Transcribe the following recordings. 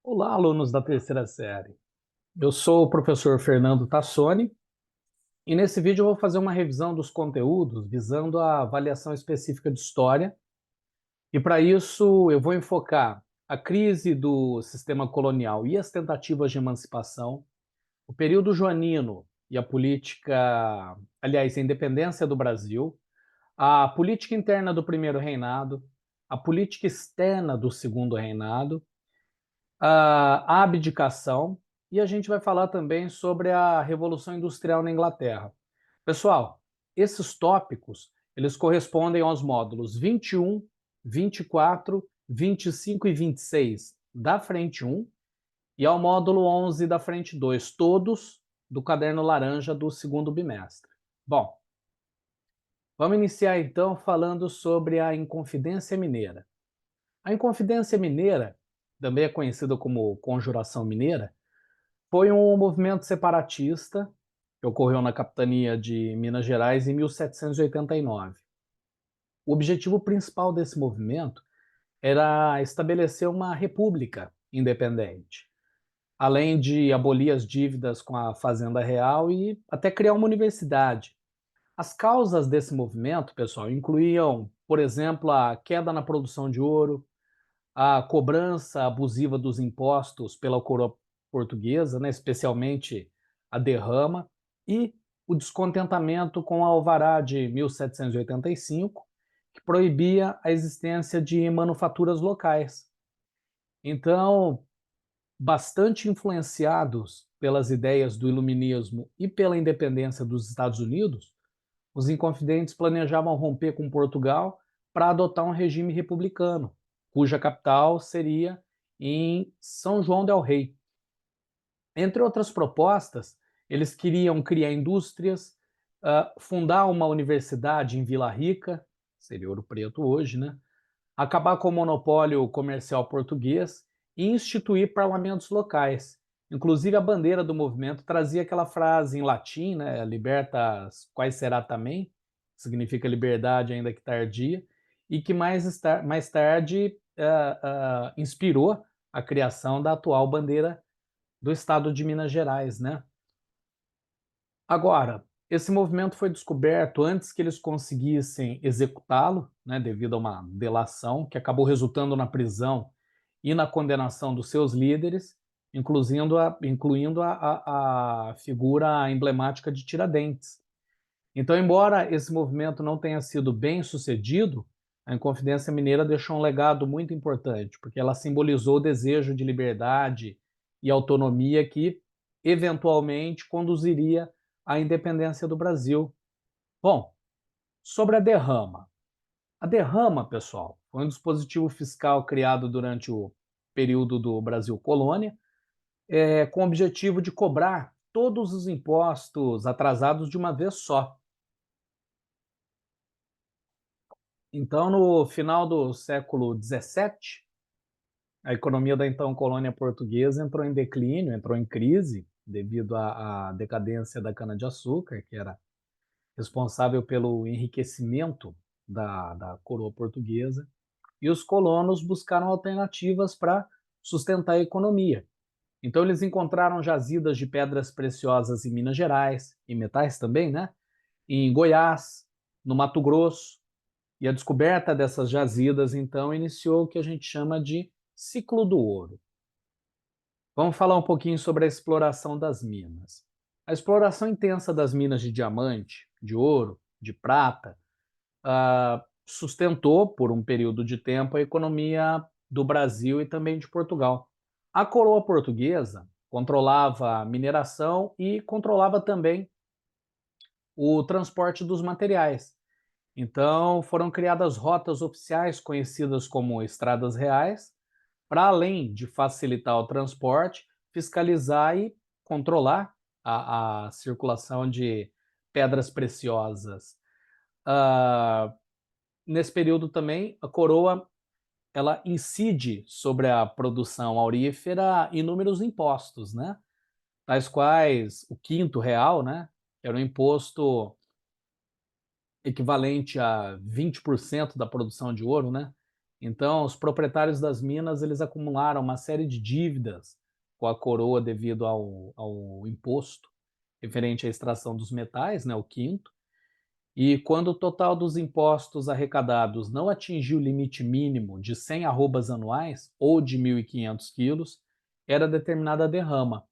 Olá, alunos da terceira série. Eu sou o professor Fernando Tassoni e nesse vídeo eu vou fazer uma revisão dos conteúdos visando a avaliação específica de história. E para isso eu vou enfocar a crise do sistema colonial e as tentativas de emancipação, o período joanino e a política, aliás, a independência do Brasil, a política interna do primeiro reinado, a política externa do segundo reinado, a abdicação, e a gente vai falar também sobre a Revolução Industrial na Inglaterra. Pessoal, esses tópicos, eles correspondem aos módulos 21, 24, 25 e 26 da frente 1 e ao módulo 11 da frente 2, todos do caderno laranja do segundo bimestre. Bom, vamos iniciar então falando sobre a Inconfidência Mineira. A Inconfidência Mineira, também é conhecida como Conjuração Mineira, foi um movimento separatista que ocorreu na capitania de Minas Gerais em 1789. O objetivo principal desse movimento era estabelecer uma república independente, além de abolir as dívidas com a Fazenda Real e até criar uma universidade. As causas desse movimento, pessoal, incluíam, por exemplo, a queda na produção de ouro, a cobrança abusiva dos impostos pela coroa portuguesa, né, especialmente a derrama, e o descontentamento com a Alvará de 1785, que proibia a existência de manufaturas locais. Então, bastante influenciados pelas ideias do iluminismo e pela independência dos Estados Unidos, os inconfidentes planejavam romper com Portugal para adotar um regime republicano, cuja capital seria em São João del Rei. Entre outras propostas, eles queriam criar indústrias, fundar uma universidade em Vila Rica, seria Ouro Preto hoje, né? Acabar com o monopólio comercial português e instituir parlamentos locais. Inclusive, a bandeira do movimento trazia aquela frase em latim, né, libertas quae será também, que significa liberdade ainda que tardia, e que mais tarde inspirou a criação da atual bandeira do estado de Minas Gerais, né? Agora, esse movimento foi descoberto antes que eles conseguissem executá-lo, né, devido a uma delação que acabou resultando na prisão e na condenação dos seus líderes, incluindo a figura emblemática de Tiradentes. Então, embora esse movimento não tenha sido bem sucedido, a Inconfidência Mineira deixou um legado muito importante, porque ela simbolizou o desejo de liberdade e autonomia que, eventualmente, conduziria à independência do Brasil. Bom, sobre a derrama. A derrama, pessoal, foi um dispositivo fiscal criado durante o período do Brasil Colônia, com o objetivo de cobrar todos os impostos atrasados de uma vez só. Então, no final do século XVII, a economia da então colônia portuguesa entrou em declínio, entrou em crise, devido à decadência da cana-de-açúcar, que era responsável pelo enriquecimento da coroa portuguesa, e os colonos buscaram alternativas para sustentar a economia. Então, eles encontraram jazidas de pedras preciosas em Minas Gerais, e metais também, né? Em Goiás, no Mato Grosso, e a descoberta dessas jazidas, então, iniciou o que a gente chama de ciclo do ouro. Vamos falar um pouquinho sobre a exploração das minas. A exploração intensa das minas de diamante, de ouro, de prata, sustentou por um período de tempo a economia do Brasil e também de Portugal. A coroa portuguesa controlava a mineração e controlava também o transporte dos materiais. Então, foram criadas rotas oficiais conhecidas como estradas reais, para além de facilitar o transporte, fiscalizar e controlar a circulação de pedras preciosas. Ah, Nesse período também, a coroa ela incide sobre a produção aurífera inúmeros impostos, né? Tais quais o quinto real, né? Era um imposto equivalente a 20% da produção de ouro, né? Então, os proprietários das minas, eles acumularam uma série de dívidas com a coroa devido ao imposto referente à extração dos metais, né, o quinto, e quando o total dos impostos arrecadados não atingiu o limite mínimo de 100 arrobas anuais, ou de 1.500 quilos, era determinada a derrama.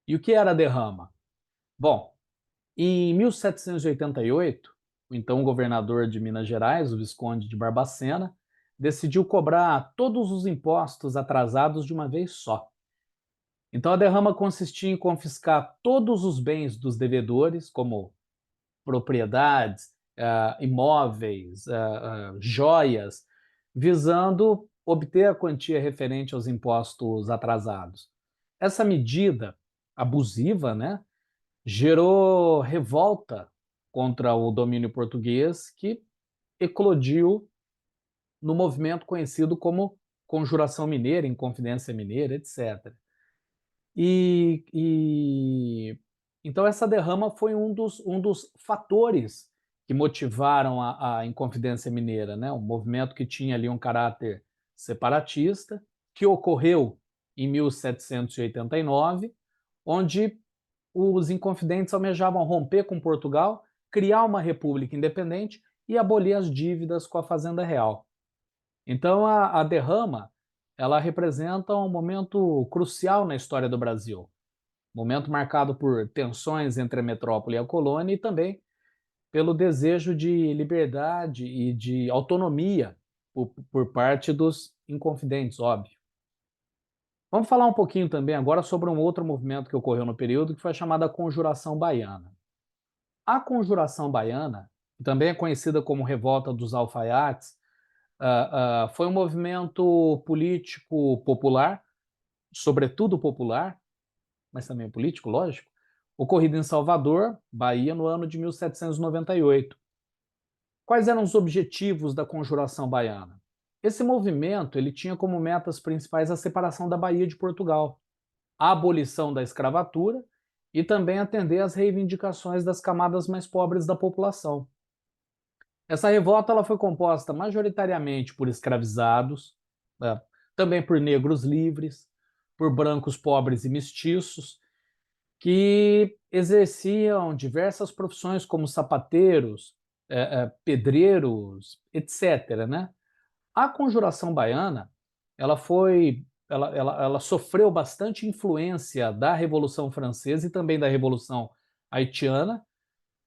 E o que era a derrama? Bom, em 1788, o então governador de Minas Gerais, o Visconde de Barbacena, decidiu cobrar todos os impostos atrasados de uma vez só. Então a derrama consistia em confiscar todos os bens dos devedores, como propriedades, imóveis, joias, visando obter a quantia referente aos impostos atrasados. Essa medida abusiva, né, gerou revolta contra o domínio português, que eclodiu no movimento conhecido como Conjuração Mineira, Inconfidência Mineira, etc. Então essa derrama foi um dos fatores que motivaram a Inconfidência Mineira, né? Um movimento que tinha ali um caráter separatista, que ocorreu em 1789, onde os inconfidentes almejavam romper com Portugal, criar uma república independente e abolir as dívidas com a Fazenda Real. Então a derrama, ela representa um momento crucial na história do Brasil, momento marcado por tensões entre a metrópole e a colônia e também pelo desejo de liberdade e de autonomia por parte dos inconfidentes, óbvio. Vamos falar um pouquinho também agora sobre um outro movimento que ocorreu no período, que foi a chamada Conjuração Baiana. A Conjuração Baiana, que também é conhecida como Revolta dos Alfaiates, foi um movimento político popular, sobretudo popular, mas também político, lógico, ocorrido em Salvador, Bahia, no ano de 1798. Quais eram os objetivos da Conjuração Baiana? Esse movimento ele tinha como metas principais a separação da Bahia de Portugal, a abolição da escravatura e também atender às reivindicações das camadas mais pobres da população. Essa revolta ela foi composta majoritariamente por escravizados, né, também por negros livres, por brancos pobres e mestiços, que exerciam diversas profissões como sapateiros, pedreiros, etc., né? A Conjuração Baiana, ela sofreu bastante influência da Revolução Francesa e também da Revolução Haitiana,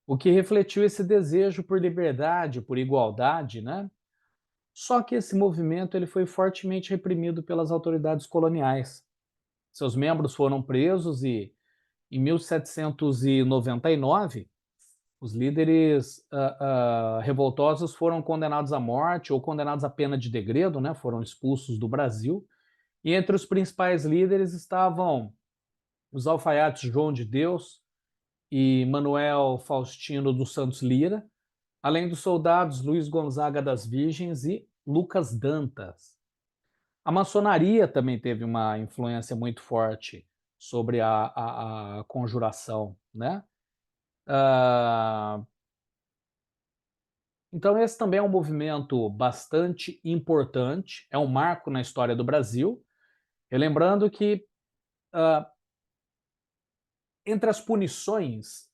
o que refletiu esse desejo por liberdade, por igualdade, né? Só que esse movimento ele foi fortemente reprimido pelas autoridades coloniais. Seus membros foram presos e, em 1799, os líderes revoltosos foram condenados à morte ou condenados à pena de degredo, né? Foram expulsos do Brasil. E entre os principais líderes estavam os alfaiates João de Deus e Manuel Faustino dos Santos Lira, além dos soldados Luiz Gonzaga das Virgens e Lucas Dantas. A maçonaria também teve uma influência muito forte sobre a conjuração, né? Então esse também é um movimento bastante importante, é um marco na história do Brasil, lembrando que entre as punições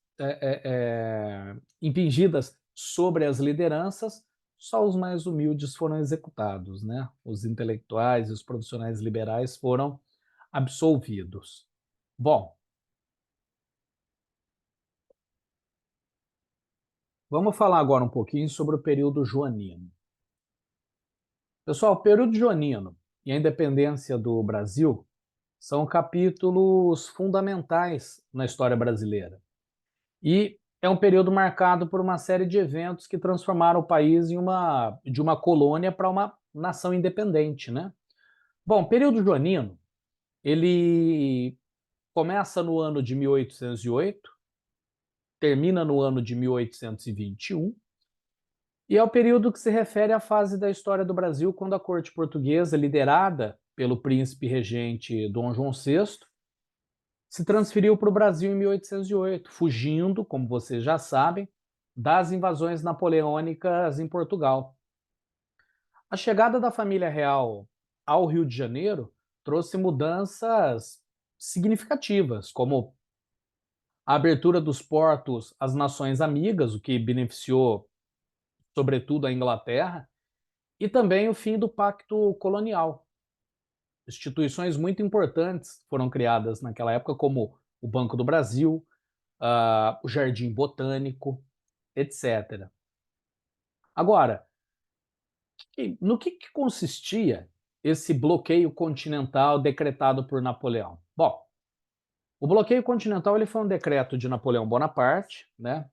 impingidas sobre as lideranças, só os mais humildes foram executados, né? Os intelectuais e os profissionais liberais foram absolvidos. Bom, vamos falar agora um pouquinho sobre o período joanino. Pessoal, o período joanino e a independência do Brasil são capítulos fundamentais na história brasileira. E é um período marcado por uma série de eventos que transformaram o país de uma colônia para uma nação independente, né? Bom, o período joanino, ele começa no ano de 1808, termina no ano de 1821, e é o período que se refere à fase da história do Brasil quando a corte portuguesa, liderada pelo príncipe regente Dom João VI, se transferiu para o Brasil em 1808, fugindo, como vocês já sabem, das invasões napoleônicas em Portugal. A chegada da família real ao Rio de Janeiro trouxe mudanças significativas, como a abertura dos portos às nações amigas, o que beneficiou sobretudo a Inglaterra, e também o fim do pacto colonial. Instituições muito importantes foram criadas naquela época, como o Banco do Brasil, o Jardim Botânico, etc. Agora, no que consistia esse bloqueio continental decretado por Napoleão? Bom, o bloqueio continental ele foi um decreto de Napoleão Bonaparte, né,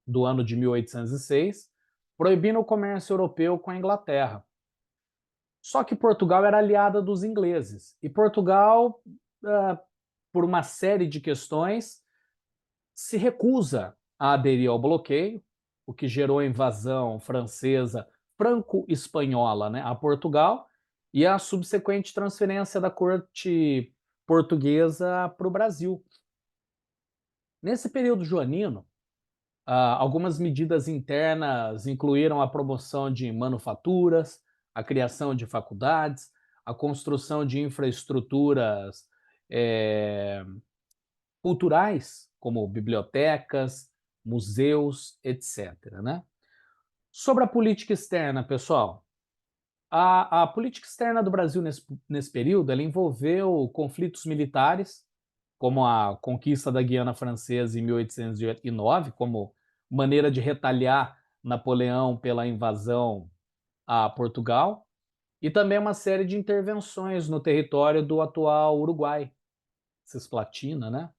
do ano de 1806, proibindo o comércio europeu com a Inglaterra. Só que Portugal era aliada dos ingleses e Portugal, por uma série de questões, se recusa a aderir ao bloqueio, o que gerou a invasão francesa, franco-espanhola, né, a Portugal e a subsequente transferência da corte portuguesa para o Brasil. Nesse período joanino, algumas medidas internas incluíram a promoção de manufaturas, a criação de faculdades, a construção de infraestruturas culturais, como bibliotecas, museus, etc. Né? Sobre a política externa, pessoal, a política externa do Brasil nesse período ela envolveu conflitos militares, como a conquista da Guiana Francesa em 1809, como maneira de retaliar Napoleão pela invasão a Portugal, e também uma série de intervenções no território do atual Uruguai, Cisplatina, né?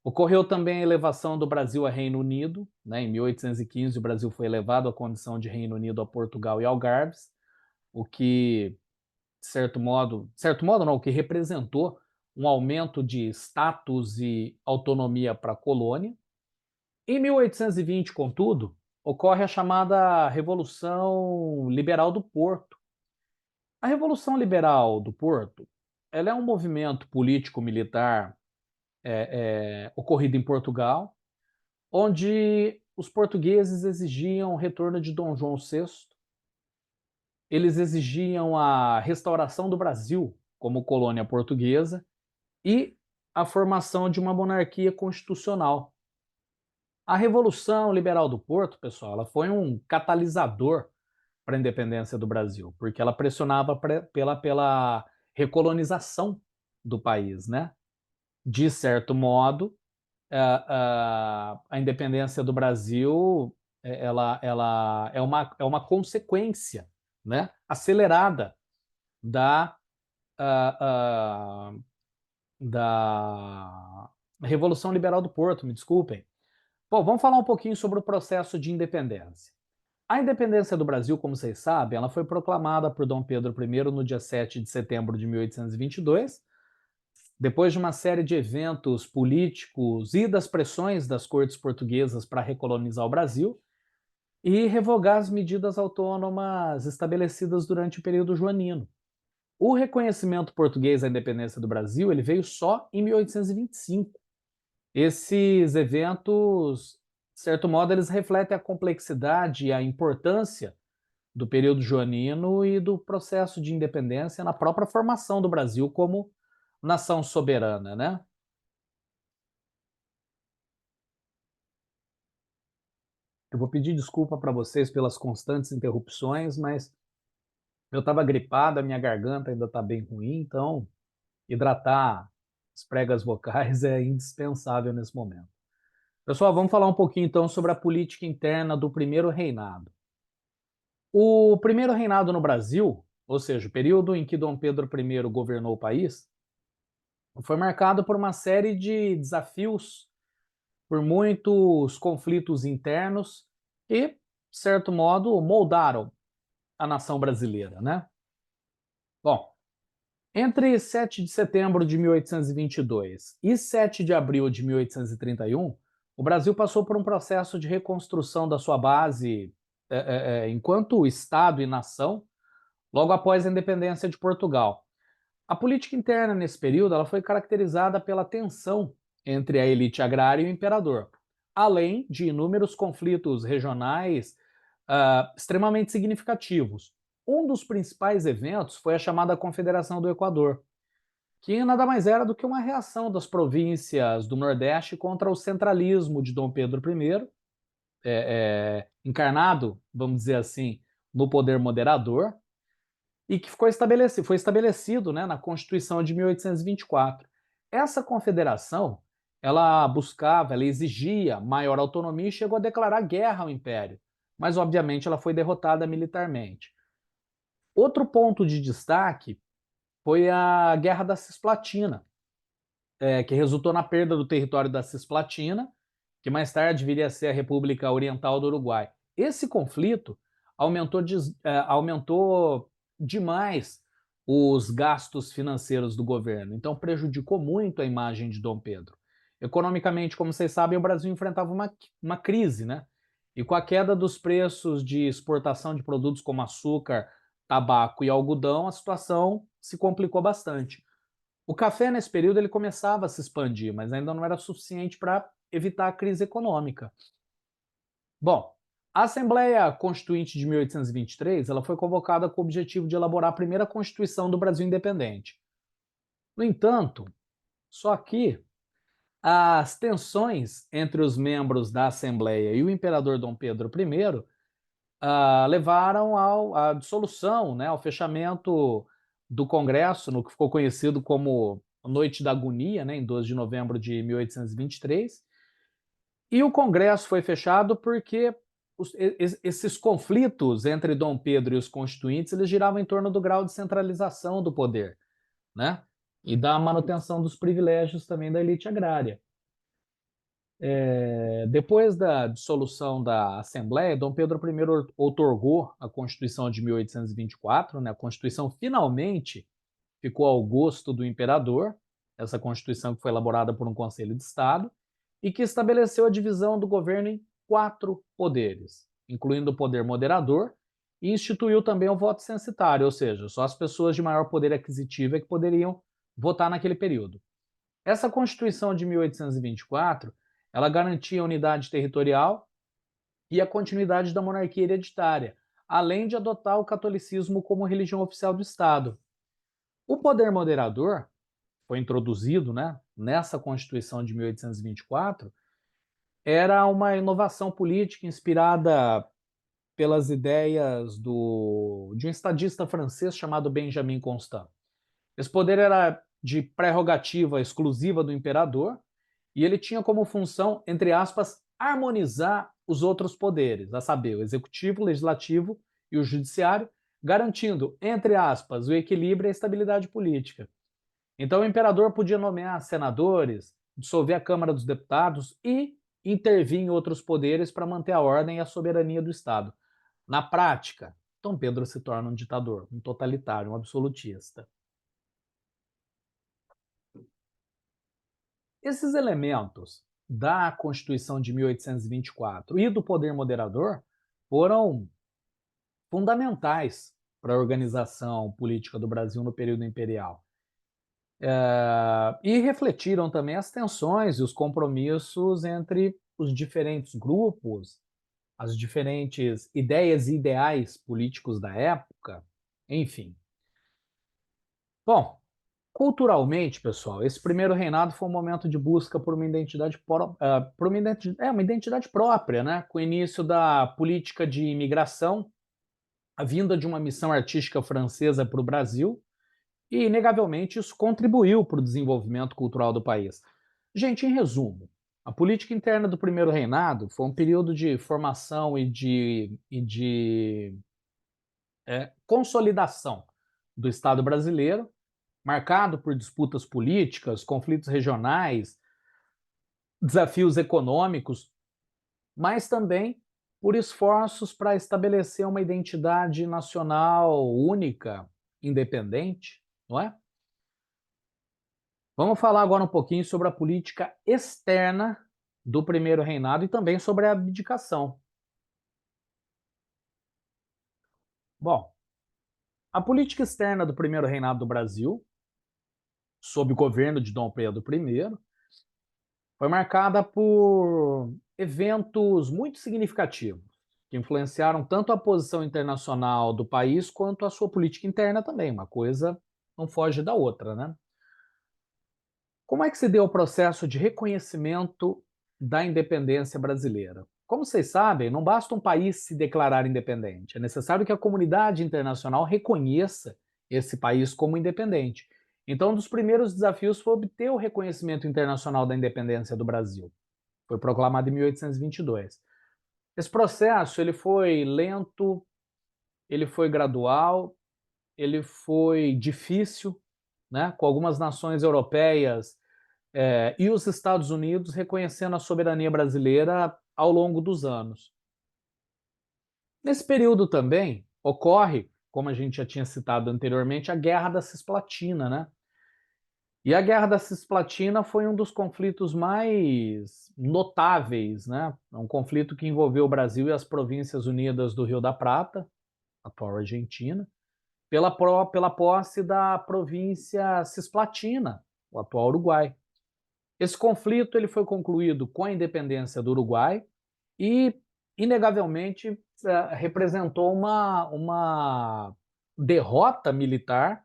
Ocorreu também a elevação do Brasil a Reino Unido, né? Em 1815 o Brasil foi elevado à condição de Reino Unido a Portugal e Algarves, o que, de certo modo não, o que representou um aumento de status e autonomia para a colônia. Em 1820, contudo, ocorre a chamada Revolução Liberal do Porto. A Revolução Liberal do Porto ela é um movimento político-militar ocorrido em Portugal, onde os portugueses exigiam o retorno de Dom João VI, eles exigiam a restauração do Brasil como colônia portuguesa e a formação de uma monarquia constitucional. A Revolução Liberal do Porto, pessoal, ela foi um catalisador para a independência do Brasil, porque ela pressionava pela recolonização do país, né? De certo modo, a independência do Brasil ela é uma consequência, né? Acelerada da, uh, uh, da Revolução Liberal do Porto, me desculpem. Bom, vamos falar um pouquinho sobre o processo de independência. A independência do Brasil, como vocês sabem, ela foi proclamada por Dom Pedro I no dia 7 de setembro de 1822, depois de uma série de eventos políticos e das pressões das cortes portuguesas para recolonizar o Brasil e revogar as medidas autônomas estabelecidas durante o período joanino. O reconhecimento português à independência do Brasil ele veio só em 1825. Esses eventos, de certo modo, eles refletem a complexidade e a importância do período joanino e do processo de independência na própria formação do Brasil como nação soberana, né? Eu vou pedir desculpa para vocês pelas constantes interrupções, mas eu estava gripado, a minha garganta ainda está bem ruim, então hidratar as pregas vocais é indispensável nesse momento. Pessoal, vamos falar um pouquinho então sobre a política interna do primeiro reinado. O primeiro reinado no Brasil, ou seja, o período em que Dom Pedro I governou o país, foi marcado por uma série de desafios, por muitos conflitos internos e, de certo modo, moldaram a nação brasileira, né? Bom, entre 7 de setembro de 1822 e 7 de abril de 1831, o Brasil passou por um processo de reconstrução da sua base enquanto Estado e nação, logo após a independência de Portugal. A política interna nesse período ela foi caracterizada pela tensão entre a elite agrária e o imperador, além de inúmeros conflitos regionais extremamente significativos, Um dos principais eventos foi a chamada Confederação do Equador, que nada mais era do que uma reação das províncias do Nordeste contra o centralismo de Dom Pedro I, encarnado, vamos dizer assim, no poder moderador, e que foi estabelecido, né, na Constituição de 1824. Essa confederação, ela exigia maior autonomia e chegou a declarar guerra ao Império, mas obviamente ela foi derrotada militarmente. Outro ponto de destaque foi a Guerra da Cisplatina, que resultou na perda do território da Cisplatina, que mais tarde viria a ser a República Oriental do Uruguai. Esse conflito aumentou demais os gastos financeiros do governo, então prejudicou muito a imagem de Dom Pedro. Economicamente, como vocês sabem, o Brasil enfrentava uma crise, né? E com a queda dos preços de exportação de produtos como açúcar, tabaco e algodão, a situação se complicou bastante. O café, nesse período, ele começava a se expandir, mas ainda não era suficiente para evitar a crise econômica. Bom, a Assembleia Constituinte de 1823 ela foi convocada com o objetivo de elaborar a primeira Constituição do Brasil independente. No entanto, só que as tensões entre os membros da Assembleia e o imperador Dom Pedro I levaram à dissolução, né, ao fechamento do Congresso, no que ficou conhecido como Noite da Agonia, né, em 12 de novembro de 1823. E o Congresso foi fechado porque esses conflitos entre Dom Pedro e os constituintes eles giravam em torno do grau de centralização do poder, né? E da manutenção dos privilégios também da elite agrária. Depois da dissolução da Assembleia, Dom Pedro I outorgou a Constituição de 1824, né? A Constituição finalmente ficou ao gosto do imperador, essa Constituição que foi elaborada por um Conselho de Estado, e que estabeleceu a divisão do governo em 4 poderes, incluindo o poder moderador, e instituiu também o voto censitário, ou seja, só as pessoas de maior poder aquisitivo é que poderiam votar naquele período. Essa Constituição de 1824, ela garantia a unidade territorial e a continuidade da monarquia hereditária, além de adotar o catolicismo como religião oficial do Estado. O poder moderador foi introduzido, né, nessa Constituição de 1824, era uma inovação política inspirada pelas ideias de um estadista francês chamado Benjamin Constant. Esse poder era de prerrogativa exclusiva do imperador e ele tinha como função, entre aspas, harmonizar os outros poderes, a saber, o executivo, o legislativo e o judiciário, garantindo, entre aspas, o equilíbrio e a estabilidade política. Então, o imperador podia nomear senadores, dissolver a Câmara dos Deputados e intervir em outros poderes para manter a ordem e a soberania do Estado. Na prática, Dom Pedro se torna um ditador, um totalitário, um absolutista. Esses elementos da Constituição de 1824 e do poder moderador foram fundamentais para a organização política do Brasil no período imperial. E refletiram também as tensões e os compromissos entre os diferentes grupos, as diferentes ideias e ideais políticos da época, enfim. Bom, culturalmente, pessoal, esse primeiro reinado foi um momento de busca por uma identidade, uma identidade própria, né? Com o início da política de imigração, a vinda de uma missão artística francesa para o Brasil, e, inegavelmente, isso contribuiu para o desenvolvimento cultural do país. Gente, em resumo, a política interna do primeiro reinado foi um período de formação e de consolidação do Estado brasileiro, marcado por disputas políticas, conflitos regionais, desafios econômicos, mas também por esforços para estabelecer uma identidade nacional única, independente, não é? Vamos falar agora um pouquinho sobre a política externa do primeiro reinado e também sobre a abdicação. Bom, a política externa do primeiro reinado do Brasil, sob o governo de Dom Pedro I, foi marcada por eventos muito significativos, que influenciaram tanto a posição internacional do país quanto a sua política interna também. Uma coisa não foge da outra, né? Como é que se deu o processo de reconhecimento da independência brasileira? Como vocês sabem, não basta um país se declarar independente, é necessário que a comunidade internacional reconheça esse país como independente. Então, um dos primeiros desafios foi obter o reconhecimento internacional da independência do Brasil. Foi proclamado em 1822. Esse processo ele foi lento, ele foi gradual, ele foi difícil, né? Com algumas nações europeias e os Estados Unidos reconhecendo a soberania brasileira ao longo dos anos. Nesse período também ocorre, como a gente já tinha citado anteriormente, a Guerra da Cisplatina, né? E a Guerra da Cisplatina foi um dos conflitos mais notáveis, né? É um conflito que envolveu o Brasil e as Províncias Unidas do Rio da Prata, atual Argentina, pela posse da província Cisplatina, o atual Uruguai. Esse conflito ele foi concluído com a independência do Uruguai e, inegavelmente, representou uma derrota militar,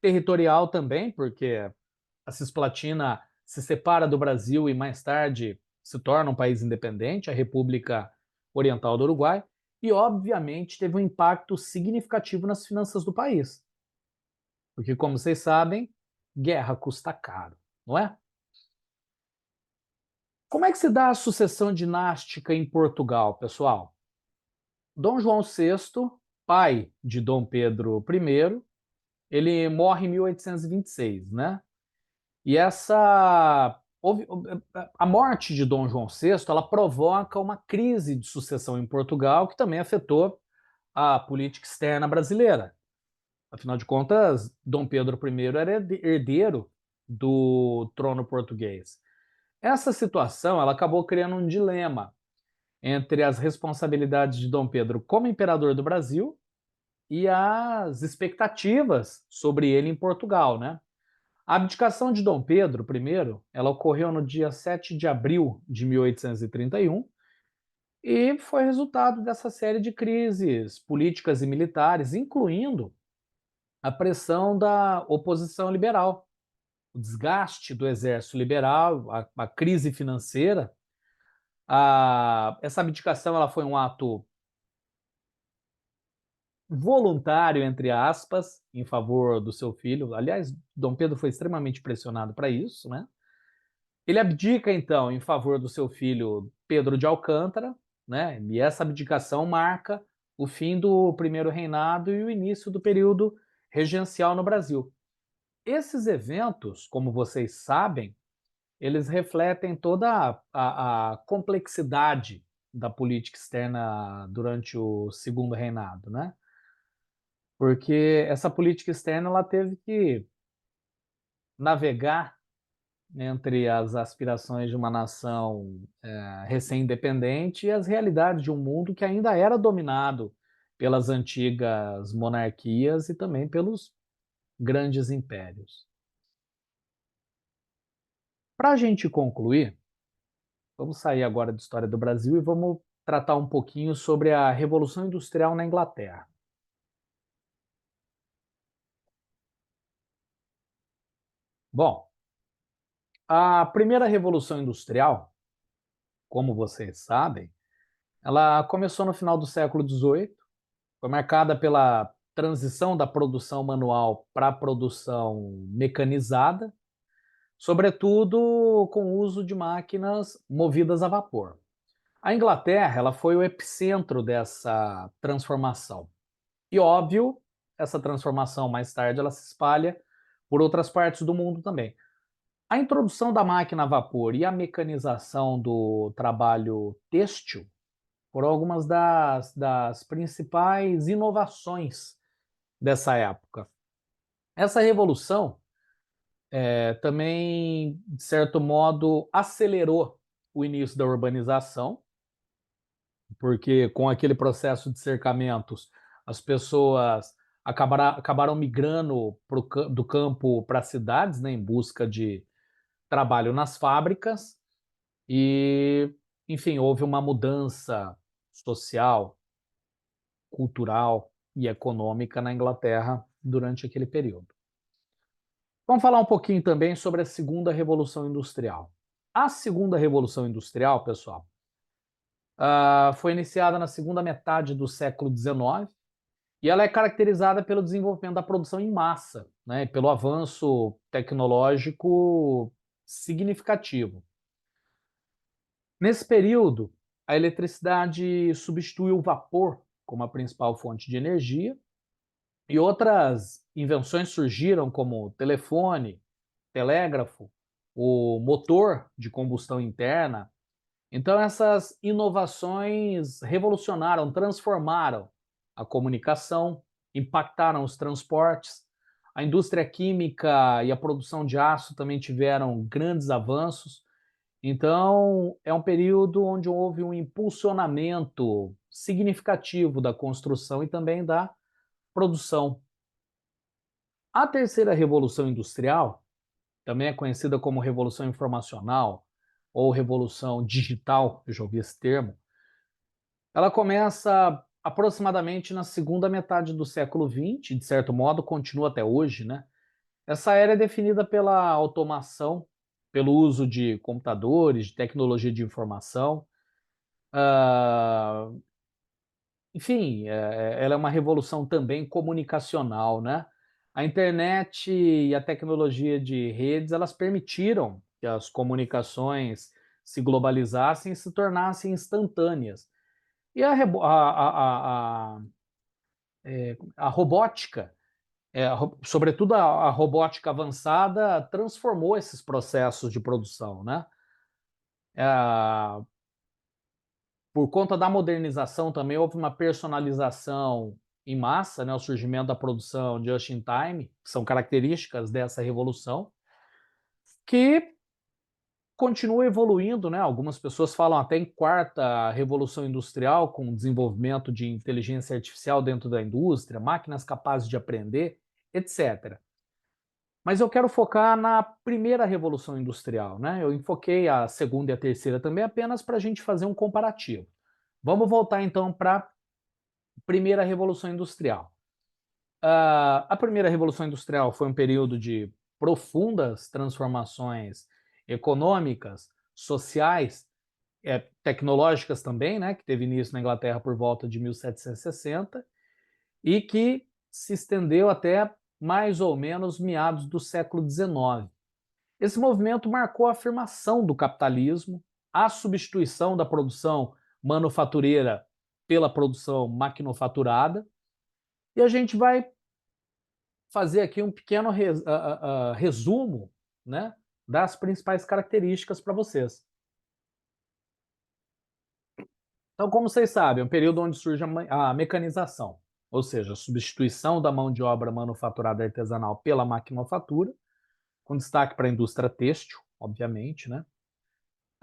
territorial também, porque a Cisplatina se separa do Brasil e mais tarde se torna um país independente, a República Oriental do Uruguai, e obviamente teve um impacto significativo nas finanças do país, porque como vocês sabem, guerra custa caro, não é? Como é que se dá a sucessão dinástica em Portugal, pessoal? Dom João VI, pai de Dom Pedro I, ele morre em 1826, né? E a morte de Dom João VI, ela provoca uma crise de sucessão em Portugal que também afetou a política externa brasileira. Afinal de contas, Dom Pedro I era herdeiro do trono português. Essa situação, ela acabou criando um dilema entre as responsabilidades de Dom Pedro como imperador do Brasil e as expectativas sobre ele em Portugal, né? A abdicação de Dom Pedro I, ela ocorreu no dia 7 de abril de 1831 e foi resultado dessa série de crises políticas e militares, incluindo a pressão da oposição liberal, o desgaste do exército liberal, a crise financeira. Essa abdicação ela foi um ato voluntário, entre aspas, em favor do seu filho. Aliás, Dom Pedro foi extremamente pressionado para isso, né? Ele abdica, então, em favor do seu filho Pedro de Alcântara, né? E essa abdicação marca o fim do primeiro reinado e o início do período regencial no Brasil. Esses eventos, como vocês sabem, eles refletem toda a complexidade da política externa durante o segundo reinado, né? Porque essa política externa ela teve que navegar entre as aspirações de uma nação recém-independente e as realidades de um mundo que ainda era dominado pelas antigas monarquias e também pelos grandes impérios. Para a gente concluir, vamos sair agora da história do Brasil e vamos tratar um pouquinho sobre a Revolução Industrial na Inglaterra. Bom, a primeira Revolução Industrial, como vocês sabem, ela começou no final do século XVIII, foi marcada pela transição da produção manual para a produção mecanizada, sobretudo com o uso de máquinas movidas a vapor. A Inglaterra ela foi o epicentro dessa transformação. E óbvio, essa transformação mais tarde ela se espalha por outras partes do mundo também. A introdução da máquina a vapor e a mecanização do trabalho têxtil foram algumas das principais inovações dessa época. Essa revolução também, de certo modo, acelerou o início da urbanização, porque com aquele processo de cercamentos, as pessoas acabaram migrando do campo para as cidades, né, em busca de trabalho nas fábricas, e, enfim, houve uma mudança social, cultural e econômica na Inglaterra durante aquele período. Vamos falar um pouquinho também sobre a segunda Revolução Industrial. A segunda Revolução Industrial, pessoal, foi iniciada na segunda metade do século XIX e ela é caracterizada pelo desenvolvimento da produção em massa, né, e pelo avanço tecnológico significativo. Nesse período, a eletricidade substitui o vapor como a principal fonte de energia e outras invenções surgiram, como telefone, telégrafo, o motor de combustão interna. Então, essas inovações revolucionaram, transformaram a comunicação, impactaram os transportes. A indústria química e a produção de aço também tiveram grandes avanços. Então, é um período onde houve um impulsionamento significativo da construção e também da produção. A terceira revolução industrial, também é conhecida como revolução informacional ou revolução digital, eu já ouvi esse termo, ela começa aproximadamente na segunda metade do século XX, de certo modo continua até hoje, né? Essa era é definida pela automação, pelo uso de computadores, de tecnologia de informação. Ah, enfim, ela é uma revolução também comunicacional, né? A internet e a tecnologia de redes, elas permitiram que as comunicações se globalizassem e se tornassem instantâneas. E a robótica, sobretudo a robótica avançada, transformou esses processos de produção, né? É, por conta da modernização também houve uma personalização em massa, né? O surgimento da produção just in time, que são características dessa revolução, que continua evoluindo, né? Algumas pessoas falam até em quarta revolução industrial, com desenvolvimento de inteligência artificial dentro da indústria, máquinas capazes de aprender, etc. Mas eu quero focar na primeira revolução industrial, né? Eu enfoquei a segunda e a terceira também apenas para a gente fazer um comparativo. Vamos voltar então para a primeira revolução industrial. A primeira revolução industrial foi um período de profundas transformações econômicas, sociais, tecnológicas também, né, que teve início na Inglaterra por volta de 1760 e que se estendeu até mais ou menos meados do século XIX. Esse movimento marcou a afirmação do capitalismo, a substituição da produção manufatureira pela produção maquinofaturada, e a gente vai fazer aqui um pequeno resumo, né, das principais características para vocês. Então, como vocês sabem, é um período onde surge a mecanização, ou seja, a substituição da mão de obra manufaturada artesanal pela maquinofatura, com destaque para a indústria têxtil, obviamente, né?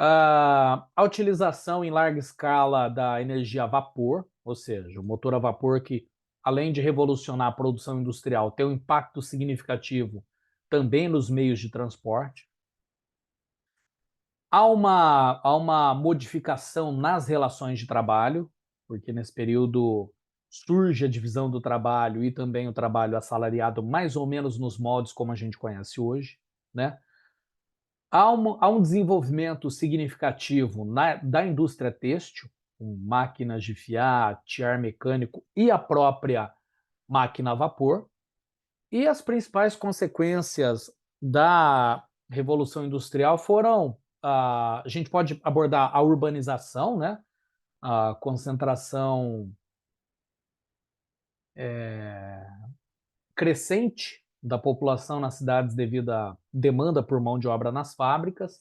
A utilização em larga escala da energia a vapor, ou seja, o motor a vapor que, além de revolucionar a produção industrial, tem um impacto significativo também nos meios de transporte. Há uma modificação nas relações de trabalho, porque nesse período surge a divisão do trabalho e também o trabalho assalariado mais ou menos nos moldes como a gente conhece hoje, né? Há um desenvolvimento significativo da indústria têxtil, com máquinas de fiar, tiar mecânico e a própria máquina a vapor. E as principais consequências da Revolução Industrial foram, a gente pode abordar a urbanização, né? A concentração crescente da população nas cidades devido à demanda por mão de obra nas fábricas,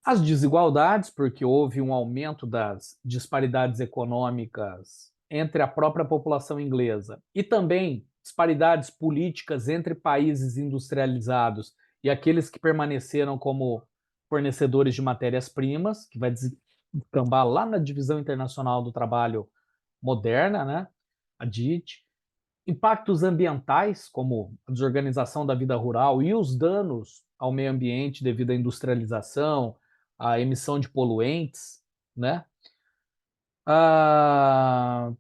as desigualdades, porque houve um aumento das disparidades econômicas entre a própria população inglesa e também disparidades políticas entre países industrializados e aqueles que permaneceram como fornecedores de matérias-primas, que vai descambar lá na Divisão Internacional do Trabalho moderna, né? A DIT. Impactos ambientais, como a desorganização da vida rural e os danos ao meio ambiente devido à industrialização, à emissão de poluentes, né? Ah,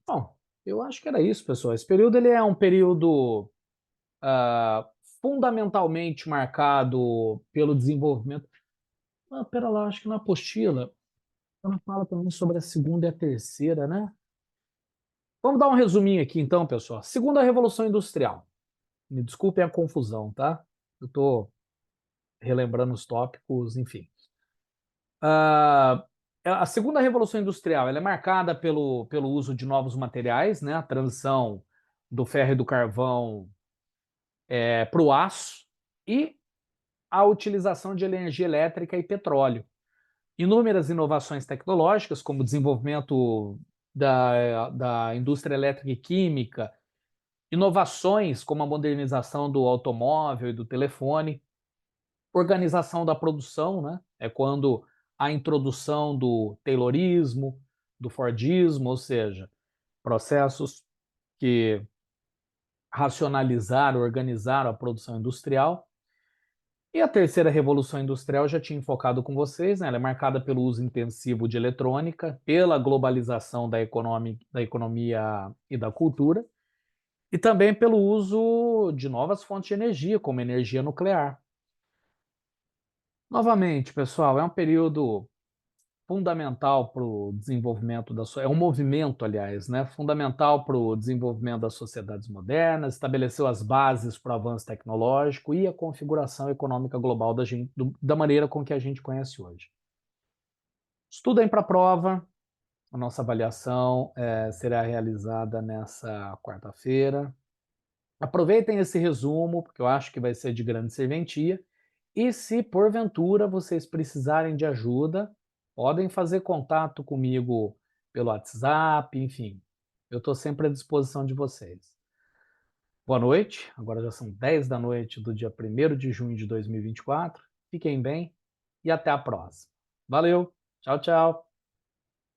bom, eu acho que era isso, pessoal. Esse período ele é um período ah, fundamentalmente marcado pelo desenvolvimento. Ah, pera lá, acho que na apostila ela fala também sobre a segunda e a terceira, né? Vamos dar um resuminho aqui então, pessoal. Segunda Revolução Industrial. Me desculpem a confusão, tá? Eu estou relembrando os tópicos, enfim. Ah, a segunda Revolução Industrial ela é marcada pelo uso de novos materiais, né? A transição do ferro e do carvão para o aço e a utilização de energia elétrica e petróleo. Inúmeras inovações tecnológicas, como o desenvolvimento da indústria elétrica e química, inovações como a modernização do automóvel e do telefone, organização da produção, né? É quando a introdução do Taylorismo, do Fordismo, ou seja, processos que racionalizaram, organizaram a produção industrial. E a terceira revolução industrial já tinha enfocado com vocês, né? Ela é marcada pelo uso intensivo de eletrônica, pela globalização da economia e da cultura, e também pelo uso de novas fontes de energia, como energia nuclear. Novamente, pessoal, é um período fundamental para o desenvolvimento é um movimento, aliás, né, fundamental para o desenvolvimento das sociedades modernas, estabeleceu as bases para o avanço tecnológico e a configuração econômica global da maneira com que a gente conhece hoje. Estudem para a prova, a nossa avaliação será realizada nessa quarta-feira. Aproveitem esse resumo, porque eu acho que vai ser de grande serventia. E se porventura vocês precisarem de ajuda, podem fazer contato comigo pelo WhatsApp, enfim. Eu estou sempre à disposição de vocês. Boa noite, agora já são 10 da noite do dia 1º de junho de 2024. Fiquem bem e até a próxima. Valeu, tchau, tchau.